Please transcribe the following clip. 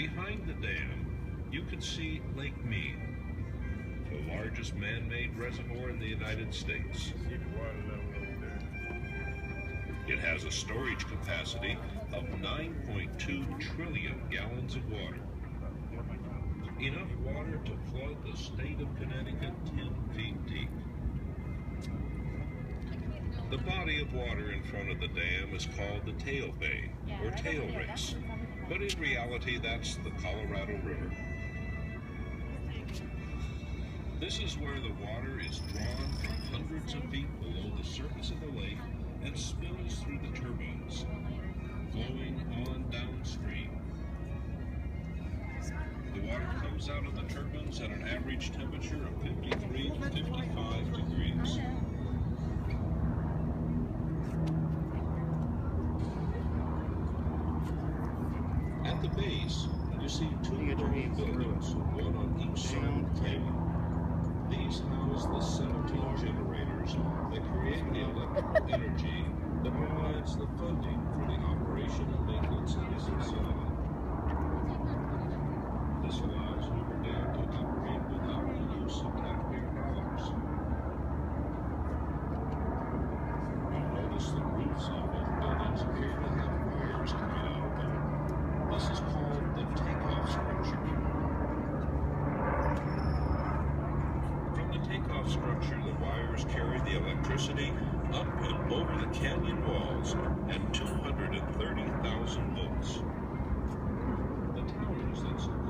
Behind the dam, you can see Lake Mead, the largest man-made reservoir in the United States. It has a storage capacity of 9.2 trillion gallons of water. Enough water to flood the state of Connecticut 10 feet deep. The body of water in front of the dam is called the tail bay, or tail race, but in reality that's the Colorado River. This is where the water is drawn from hundreds of feet below the surface of the lake and spills through the turbines, flowing on downstream. The water comes out of the turbines at an average temperature of 53 to 55 degrees. At the base, you see two large buildings, one on each side of the canyon. These house the 17 generators that create the electrical energy that provides the funding for the operation and maintenance of this facility. This allows Hoover Dam to operate without the use of taxpayer dollars. You'll notice the roofs of both buildings appear to have wires coming out of them. This is called the takeoff structure. From the takeoff structure, the wires carry the electricity up and over the canyon walls at 230,000 volts. The towers that support